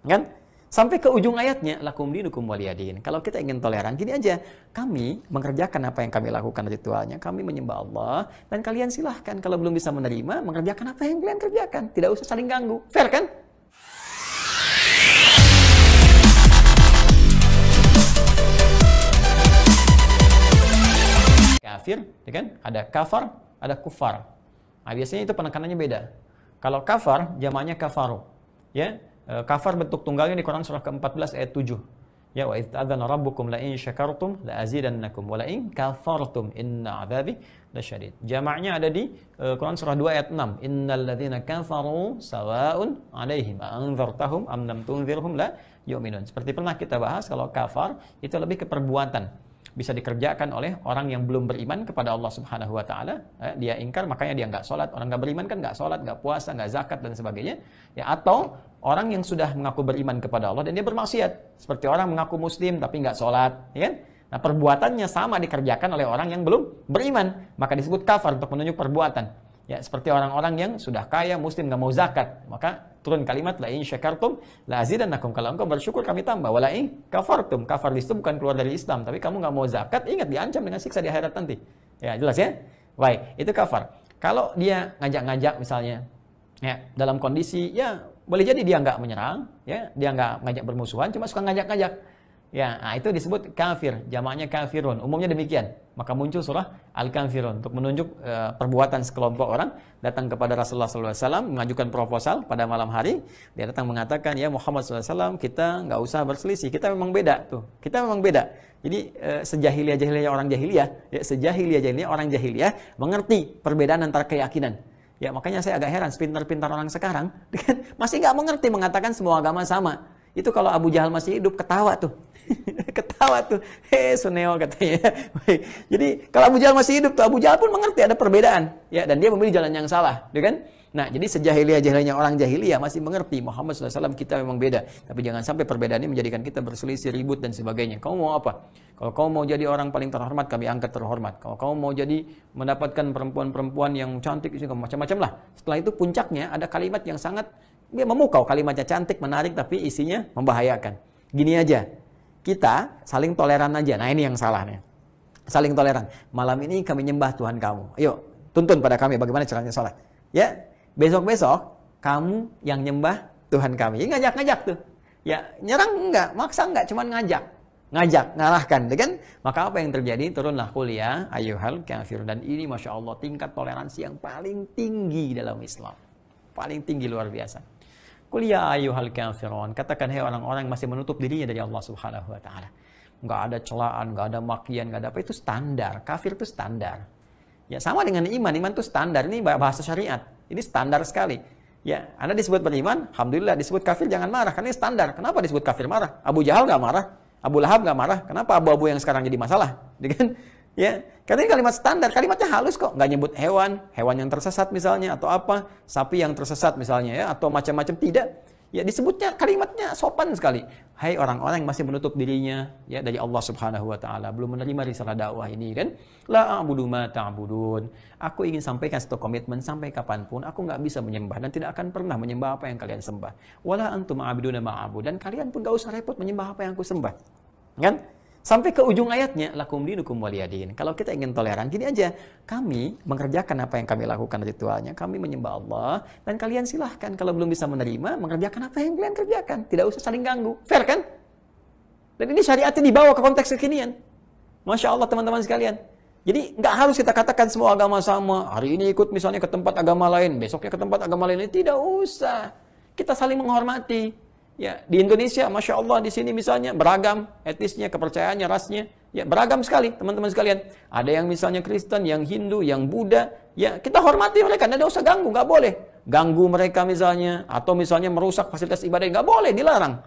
Kan? Sampai ke ujung ayatnya, lakum dinukum waliyadin. Kalau kita ingin toleran, gini aja. Kami mengerjakan apa yang kami lakukan ritualnya. Kami menyembah Allah. Dan kalian silahkan, kalau belum bisa menerima, mengerjakan apa yang kalian kerjakan. Tidak usah saling ganggu. Fair kan? Kafir, ya kan? Ada kafar, ada kufar. Nah, biasanya itu penekanannya beda. Kalau kafar, jamaknya kafaru. Ya, kafar bentuk tunggalnya di Quran surah ke-14 ayat 7. Ya, wa idz adzana rabbukum la in syakartum la azidannakum wa la in kafartum inna 'adzabi lasyadid. Jamaknya ada di Quran surah 2 ayat 6. Innal ladzina kafaru sawa'un 'alaihim a anzartahum am lam tunzirhum la yu'minun. Seperti pernah kita bahas, kalau kafar itu lebih ke perbuatan. Bisa dikerjakan oleh orang yang belum beriman kepada Allah Subhanahu wa Ta'ala. Dia ingkar, makanya dia nggak sholat. Orang nggak beriman kan nggak sholat, nggak puasa, nggak zakat, dan sebagainya. Ya, atau orang yang sudah mengaku beriman kepada Allah dan dia bermaksiat. Seperti orang mengaku muslim tapi nggak sholat. Ya kan? Nah, perbuatannya sama dikerjakan oleh orang yang belum beriman. Maka disebut kafar untuk menunjuk perbuatan. Ya, seperti orang-orang yang sudah kaya, muslim, nggak mau zakat. Maka turun kalimat, la in syakartum la azidannakum. Kalau engkau bersyukur kami tambah. Wa la in kafartum. Kafar di situ bukan keluar dari Islam. Tapi kamu nggak mau zakat, ingat diancam dengan siksa di akhirat nanti. Ya, jelas ya? Baik, itu kafar. Kalau dia ngajak-ngajak misalnya, ya, dalam kondisi, ya, boleh jadi dia nggak menyerang, ya, dia nggak ngajak bermusuhan, cuma suka ngajak-ngajak. Ya, nah itu disebut kafir, jamaknya kafirun. Umumnya demikian. Maka muncul surah Al-Kafirun untuk menunjuk perbuatan sekelompok orang datang kepada Rasulullah SAW mengajukan proposal pada malam hari. Dia datang mengatakan, ya Muhammad SAW, kita nggak usah berselisih. Kita memang beda tuh. Kita memang beda. Jadi sejahiliyah-jahiliyah orang jahiliyah, ya, sejahiliyah-jahiliyah orang jahiliyah mengerti perbedaan antara keyakinan. Ya, makanya saya agak heran, pintar-pintar orang sekarang masih nggak mengerti mengatakan semua agama sama. Itu kalau Abu Jahal masih hidup, ketawa tuh. Ketawa tuh. Suneo katanya. Jadi kalau Abu Jahal masih hidup tuh, Abu Jahal pun mengerti ada perbedaan. Ya, dan dia memilih jalan yang salah. Ya kan? Nah, jadi sejahiliyah-jahiliyahnya orang jahiliyah masih mengerti Muhammad SAW kita memang beda. Tapi jangan sampai perbedaan ini menjadikan kita berselisih, ribut, dan sebagainya. Kamu mau apa? Kalau kamu mau jadi orang paling terhormat, kami angkat terhormat. Kalau kamu mau jadi mendapatkan perempuan-perempuan yang cantik, macam-macam lah. Setelah itu puncaknya ada kalimat yang sangat memukau, kalimatnya cantik, menarik, tapi isinya membahayakan. Gini aja, kita saling toleran aja. Nah, ini yang salahnya. Saling toleran. Malam ini kami nyembah Tuhan kamu. Ayo, tuntun pada kami bagaimana caranya sholat. Ya, besok-besok kamu yang nyembah Tuhan kami. Ya, ngajak-ngajak tuh. Ya, nyerang enggak, maksa enggak, cuman ngajak, ngarahkan, kan? Maka apa yang terjadi? Turunlah kuliah ayyuhal kafirun. Dan ini Masya Allah tingkat toleransi yang paling tinggi dalam Islam. Paling tinggi, luar biasa. Kuliah ayyuhal kafirun. Katakan, hai orang-orang yang masih menutup dirinya dari Allah Subhanahu wa Ta'ala. Nggak ada celaan, nggak ada makian, nggak ada apa. Itu standar. Kafir itu standar. Ya, sama dengan iman. Iman itu standar. Ini bahasa syariat. Ini standar sekali. Ya, Anda disebut beriman, alhamdulillah. Disebut kafir, jangan marah. Karena ini standar. Kenapa disebut kafir marah? Abu Jahal nggak marah. Abu Lahab nggak marah. Kenapa abu-abu yang sekarang jadi masalah? Ya, karena ini kalimat standar, kalimatnya halus kok, nggak nyebut hewan yang tersesat misalnya, atau apa, sapi yang tersesat misalnya, ya, atau macam-macam, tidak. Ya, disebutnya kalimatnya sopan sekali. Hai orang-orang yang masih menutup dirinya, ya, dari Allah Subhanahu wa Ta'ala, belum menerima risalah dakwah ini, kan? La a'budu ma ta'budun. Aku ingin sampaikan satu komitmen, sampai kapanpun aku nggak bisa menyembah dan tidak akan pernah menyembah apa yang kalian sembah. Wala antum a'buduna ma'abud, dan kalian pun nggak usah repot menyembah apa yang aku sembah. Kan? Sampai ke ujung ayatnya, lakum dinukum waliyadin. Kalau kita ingin toleran, gini aja. Kami mengerjakan apa yang kami lakukan ritualnya. Kami menyembah Allah. Dan kalian silahkan, kalau belum bisa menerima, mengerjakan apa yang kalian kerjakan. Tidak usah saling ganggu. Fair kan? Dan ini syariatnya dibawa ke konteks kekinian. Masya Allah teman-teman sekalian. Jadi nggak harus kita katakan semua agama sama. Hari ini ikut misalnya ke tempat agama lain. Besoknya ke tempat agama lain. Tidak usah. Kita saling menghormati. Ya, di Indonesia, Masya Allah, di sini misalnya beragam etnisnya, kepercayaannya, rasnya, ya beragam sekali, teman-teman sekalian. Ada yang misalnya Kristen, yang Hindu, yang Buddha, ya kita hormati mereka, tidak usah ganggu, nggak boleh. Ganggu mereka misalnya, atau misalnya merusak fasilitas ibadah, nggak boleh, dilarang.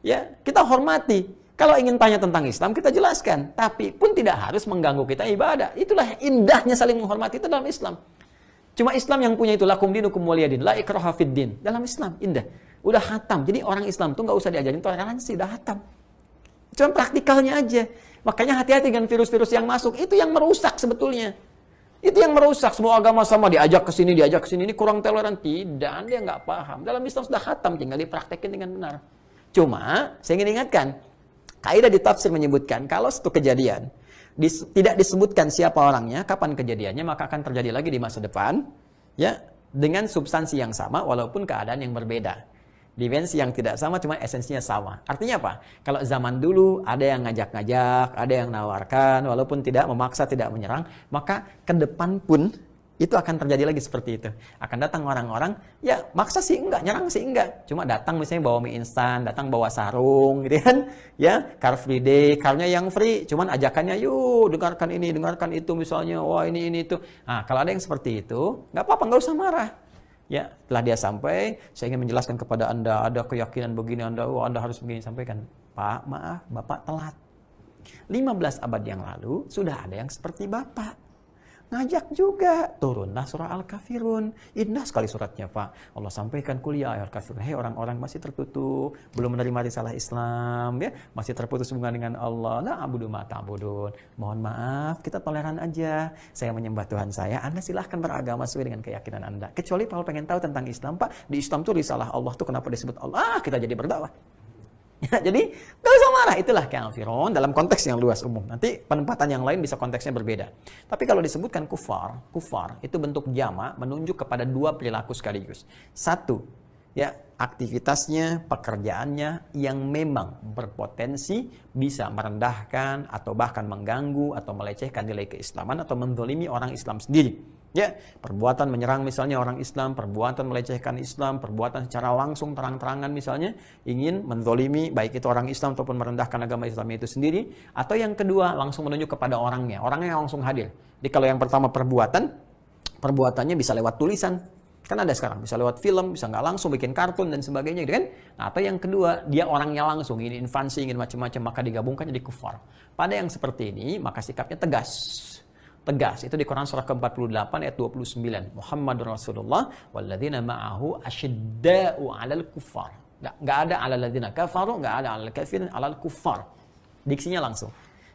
Ya, kita hormati. Kalau ingin tanya tentang Islam, kita jelaskan. Tapi pun tidak harus mengganggu kita ibadah. Itulah indahnya saling menghormati itu dalam Islam. Cuma Islam yang punya itu, lakum dinukum waliyadin, la ikraha fid din. Dalam Islam, indah. Udah hatam. Jadi orang Islam tuh nggak usah diajarin toleransi, udah hatam. Cuma praktikalnya aja. Makanya hati-hati dengan virus-virus yang masuk. Itu yang merusak sebetulnya. Itu yang merusak. Semua agama sama, diajak ke sini, ini kurang toleran. Tidak, dia nggak paham. Dalam Islam sudah hatam, tinggal dipraktekin dengan benar. Cuma, saya ingin ingatkan, kaidah di tafsir menyebutkan, kalau satu kejadian, tidak disebutkan siapa orangnya, kapan kejadiannya, maka akan terjadi lagi di masa depan, ya, dengan substansi yang sama, walaupun keadaan yang berbeda. Dimensi yang tidak sama, cuma esensinya sama. Artinya apa? Kalau zaman dulu ada yang ngajak-ngajak, ada yang nawarkan, walaupun tidak memaksa, tidak menyerang, maka ke depan pun itu akan terjadi lagi seperti itu. Akan datang orang-orang, ya maksa sih enggak, nyerang sih enggak. Cuma datang misalnya bawa mie instan, datang bawa sarung, gitu kan. Ya, car free day, carnya yang free, cuman ajakannya, yuk dengarkan ini, dengarkan itu misalnya, wah ini itu. Nah, kalau ada yang seperti itu, nggak apa-apa, nggak usah marah. Ya, setelah dia sampai, saya ingin menjelaskan kepada Anda, ada keyakinan begini, Anda harus begini. Sampaikan, Pak, maaf, Bapak telat. 15 abad yang lalu, sudah ada yang seperti Bapak. Ngajak juga, turunlah surah Al-Kafirun. Indah sekali suratnya, Pak. Allah sampaikan kuliah Al-Kafirun. Hei orang-orang masih tertutup, belum menerima risalah Islam, ya, masih terputus hubungan dengan Allah. La abudu ma ta'budun. Mohon maaf, kita toleran aja. Saya menyembah Tuhan saya, Anda silahkan beragama sesuai dengan keyakinan Anda. Kecuali kalau pengen tahu tentang Islam, Pak, di Islam tuh risalah Allah tuh kenapa disebut Allah? Kita jadi berdakwah. Ya, jadi gak usah marah, itulah kafirun dalam konteks yang luas umum. Nanti penempatan yang lain bisa konteksnya berbeda. Tapi kalau disebutkan kufar itu bentuk jama menunjuk kepada dua perilaku sekaligus. Satu, ya aktivitasnya, pekerjaannya yang memang berpotensi bisa merendahkan atau bahkan mengganggu atau melecehkan nilai keislaman atau mendolimi orang Islam sendiri. Ya, perbuatan menyerang misalnya orang Islam, perbuatan melecehkan Islam, perbuatan secara langsung terang-terangan misalnya ingin menzolimi baik itu orang Islam ataupun merendahkan agama Islam itu sendiri, atau yang kedua langsung menunjuk kepada orangnya yang langsung hadir. Jadi kalau yang pertama perbuatannya bisa lewat tulisan, kan ada sekarang bisa lewat film, bisa nggak langsung bikin kartun dan sebagainya gitu kan. Nah, atau yang kedua dia orangnya langsung ingin invasi, ingin macam-macam, maka digabungkan jadi kufar. Pada yang seperti ini maka sikapnya tegas. Itu di Quran surah ke-48 ayat 29. Muhammadur Rasulullah walladzina ma'ahu asyidda'u 'alal kuffar. Enggak ada 'alal ladzina kafaru, enggak ada 'alal kafirin, 'alal kuffar. Diksinya langsung.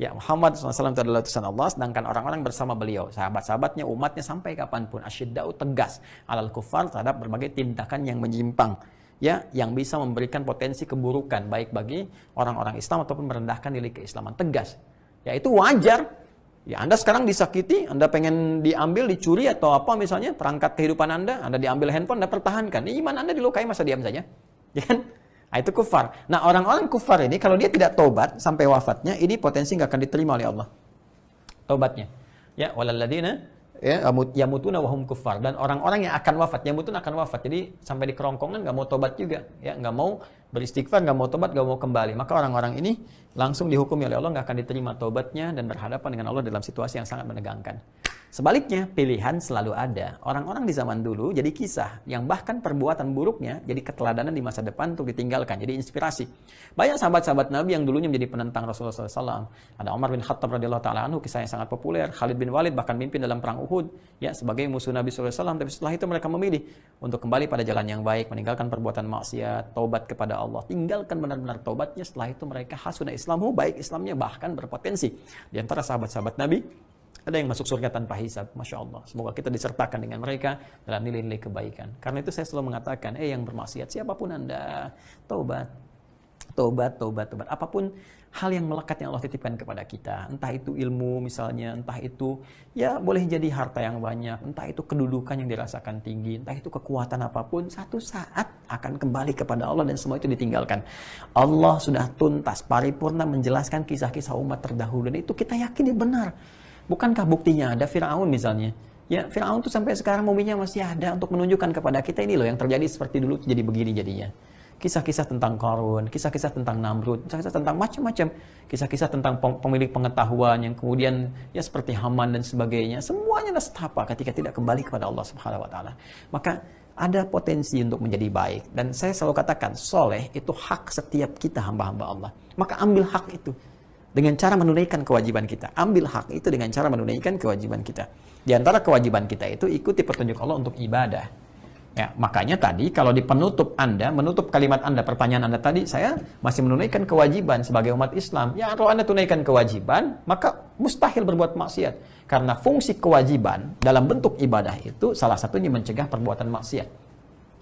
Ya, Muhammad SAW itu adalah utusan Allah, sedangkan orang-orang bersama beliau, sahabat-sahabatnya, umatnya sampai kapanpun asyidda'u tegas 'alal kuffar terhadap berbagai tindakan yang menyimpang. Ya, yang bisa memberikan potensi keburukan baik bagi orang-orang Islam ataupun merendahkan nilai keislaman. Tegas. Ya, itu wajar. Ya, Anda sekarang disakiti, Anda pengen diambil, dicuri atau apa misalnya, perangkat kehidupan Anda diambil handphone, Anda pertahankan. Iman Anda dilukai, masa diam saja? Ya kan? Nah, itu kufar. Nah, orang-orang kufar ini, kalau dia tidak tobat sampai wafatnya, ini potensi nggak akan diterima oleh Allah. Tobatnya. Ya, walalladzina yamutuna wahum kufar. Dan orang-orang yang akan wafat, yamutun akan wafat. Jadi, sampai di kerongkongan nggak mau tobat juga. Ya, nggak mau beristighfar, nggak mau tobat, nggak mau kembali. Maka orang-orang ini langsung dihukumi oleh Allah, nggak akan diterima tobatnya dan berhadapan dengan Allah dalam situasi yang sangat menegangkan. Sebaliknya, pilihan selalu ada. Orang-orang di zaman dulu jadi kisah yang bahkan perbuatan buruknya jadi keteladanan di masa depan untuk ditinggalkan, jadi inspirasi. Banyak sahabat-sahabat Nabi yang dulunya menjadi penentang Rasulullah SAW. Ada Umar bin Khattab radhiyallahu taala anhu, kisah yang sangat populer. Khalid bin Walid bahkan mimpin dalam perang Uhud, ya, sebagai musuh Nabi SAW. Tapi setelah itu mereka memilih untuk kembali pada jalan yang baik, meninggalkan perbuatan maksiat, taubat kepada Allah, tinggalkan benar-benar taubatnya. Setelah itu mereka hasuna Islamu, baik Islamnya, bahkan berpotensi. Di antara sahabat-sahabat Nabi ada yang masuk surga tanpa hisab, Masya Allah. Semoga kita disertakan dengan mereka dalam nilai-nilai kebaikan. Karena itu saya selalu mengatakan, yang bermaksiat, siapapun Anda, taubat. Apapun hal yang melekat yang Allah titipkan kepada kita, entah itu ilmu misalnya, entah itu ya boleh jadi harta yang banyak, entah itu kedudukan yang dirasakan tinggi, entah itu kekuatan apapun, satu saat akan kembali kepada Allah dan semua itu ditinggalkan. Allah sudah tuntas, paripurna menjelaskan kisah-kisah umat terdahulu, dan itu kita yakini benar. Bukankah buktinya ada Fir'aun misalnya? Ya, Fir'aun tuh sampai sekarang muminya masih ada untuk menunjukkan kepada kita ini loh yang terjadi seperti dulu jadi begini jadinya. Kisah-kisah tentang Qarun, kisah-kisah tentang Namrud, kisah-kisah tentang macam-macam, kisah-kisah tentang pemilik pengetahuan yang kemudian ya seperti Haman dan sebagainya. Semuanya nestapa ketika tidak kembali kepada Allah Subhanahu wa taala. Maka ada potensi untuk menjadi baik, dan saya selalu katakan soleh itu hak setiap kita hamba-hamba Allah. Maka ambil hak itu dengan cara menunaikan kewajiban kita. Ambil hak itu dengan cara menunaikan kewajiban kita. Di antara kewajiban kita itu ikuti petunjuk Allah untuk ibadah. Ya, makanya tadi kalau di penutup Anda, menutup kalimat Anda, pertanyaan Anda tadi, saya masih menunaikan kewajiban sebagai umat Islam. Ya, kalau Anda tunaikan kewajiban, maka mustahil berbuat maksiat. Karena fungsi kewajiban dalam bentuk ibadah itu salah satunya mencegah perbuatan maksiat.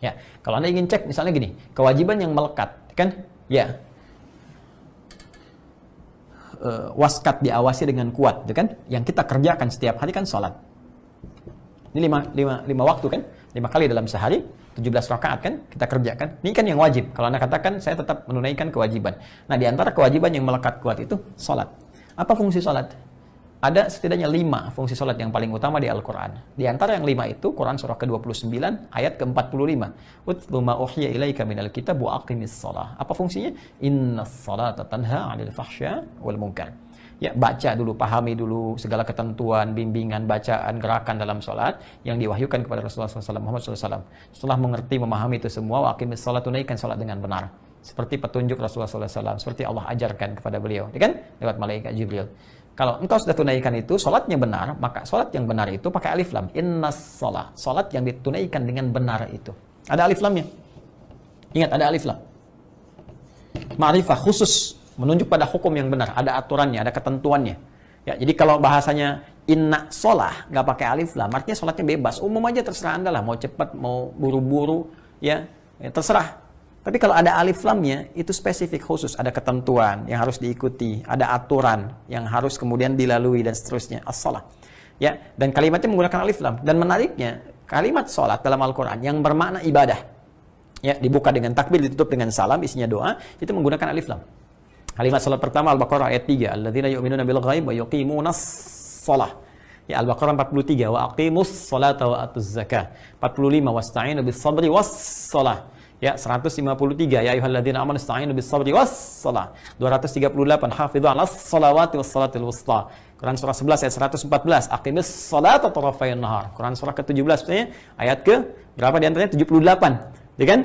Ya, kalau Anda ingin cek misalnya gini, kewajiban yang melekat, kan? ya waskat diawasi dengan kuat, gitu kan? Yang kita kerjakan setiap hari kan sholat. Ini lima waktu kan? 5 kali dalam sehari, 17 rakaat kan? Kita kerjakan. Ini kan yang wajib. Kalau Anda katakan, saya tetap menunaikan kewajiban. Nah, di antara kewajiban yang melekat kuat itu sholat. Apa fungsi sholat? Ada setidaknya 5 fungsi sholat yang paling utama di Al-Quran. Di antara yang 5 itu, Quran surah ke-29, ayat ke-45. Utlu ma uhiya ilaika minal kitab wa aqimis shalah. Apa fungsinya? Innas salata tanha 'anil fahsya wal munkar. Ya, baca dulu, pahami dulu segala ketentuan, bimbingan, bacaan, gerakan dalam sholat yang diwahyukan kepada Rasulullah SAW, Muhammad SAW. Setelah mengerti, memahami itu semua, wa aqimis shalah, tunaikan sholat dengan benar. Seperti petunjuk Rasulullah SAW, seperti Allah ajarkan kepada beliau, ya kan? Lewat malaikat Jibril. Kalau engkau sudah tunaikan itu, sholatnya benar, maka sholat yang benar itu pakai alif lam. Innas sholat. Sholat yang ditunaikan dengan benar itu. Ada alif lamnya. Ingat, ada alif lam. Ma'rifah khusus, menunjuk pada hukum yang benar. Ada aturannya, ada ketentuannya. Ya, jadi kalau bahasanya inna sholah, nggak pakai alif lam, artinya sholatnya bebas. Umum aja, terserah Anda lah. Mau cepat, mau buru-buru, ya terserah. Tapi kalau ada alif lamnya, itu spesifik khusus, ada ketentuan yang harus diikuti, ada aturan yang harus kemudian dilalui dan seterusnya. As-shalah. Ya, dan kalimatnya menggunakan alif lam. Dan menariknya, kalimat sholat dalam Al-Quran yang bermakna ibadah, ya, dibuka dengan takbir, ditutup dengan salam, isinya doa, itu menggunakan alif lam. Kalimat sholat pertama Al-Baqarah ayat 3, alladzina yu'minuna bil ghaib wa yuqimunas shalah. Ya, Al-Baqarah 43, wa aqimus sholata wa atuz zakah. 45, wasta'inu bis sabri was shalah. Ya, 153, ya ayyuhalladzina amanu ista'inu bis sabri was shalah. 238, hafidhu 'alas shalawati was salatil wusta. Quran surah 11 ayat 114, aqimis sholata tarafayan nahar. Quran surah ke-17 ayat ke berapa di antaranya? 78. Ya kan?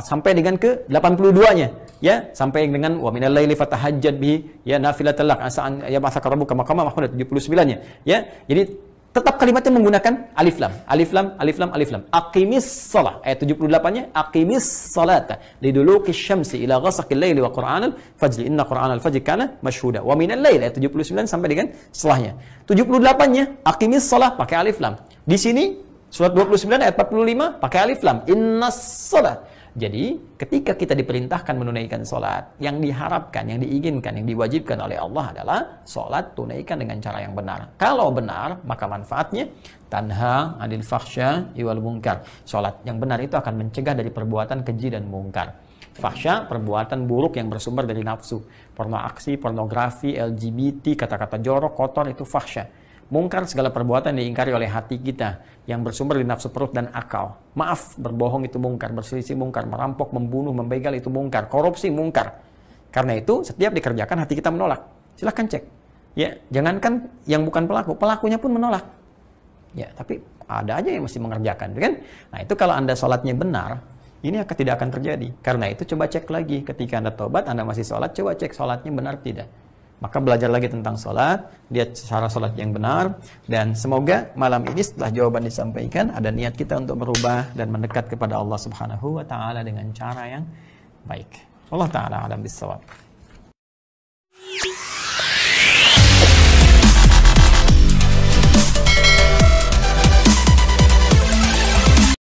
Sampai dengan ke 82-nya. Ya, sampai dengan wa minal laili fatahajjad bihi ya nafilatan lak asa'an ya masaka rabbuka maqama mahmud 79-nya. Ya, jadi tetap kalimatnya menggunakan alif lam. Alif lam, alif lam, alif lam. Aqimis shalah. Ayat 78-nya aqimis salata liduluqis syamsi ila ghasaqil laili wa qur'anal fajri. Inna qur'anal fajri kana mashhuda. Wa minal laili ayat 79 sampai dengan setelahnya. 78-nya aqimis shalah pakai alif lam. Di sini surat 29 ayat 45 pakai alif lam. Innas shalah. Jadi, ketika kita diperintahkan menunaikan sholat, yang diharapkan, yang diinginkan, yang diwajibkan oleh Allah adalah sholat tunaikan dengan cara yang benar. Kalau benar, maka manfaatnya tanha 'anil fahsya wal munkar. Sholat yang benar itu akan mencegah dari perbuatan keji dan mungkar. Fahsya, perbuatan buruk yang bersumber dari nafsu. Pornografi, pornografi, LGBT, kata-kata jorok, kotor, itu fahsya. Mungkar, segala perbuatan yang diingkari oleh hati kita yang bersumber dari nafsu perut dan akal. Maaf, berbohong itu mungkar, berselisih mungkar, merampok, membunuh, membegal itu mungkar, korupsi mungkar. Karena itu setiap dikerjakan hati kita menolak. Silahkan cek. Ya, jangankan yang bukan pelaku, pelakunya pun menolak. Ya, tapi ada aja yang mesti mengerjakan, kan? Nah, itu kalau Anda sholatnya benar, ini tidak akan terjadi. Karena itu coba cek lagi. Ketika Anda tobat, Anda masih sholat, coba cek sholatnya benar tidak. Maka belajar lagi tentang sholat, lihat cara sholat yang benar, dan semoga malam ini setelah jawaban disampaikan, ada niat kita untuk berubah dan mendekat kepada Allah Subhanahu wa Ta'ala dengan cara yang baik. Allah Ta'ala alam bisawab.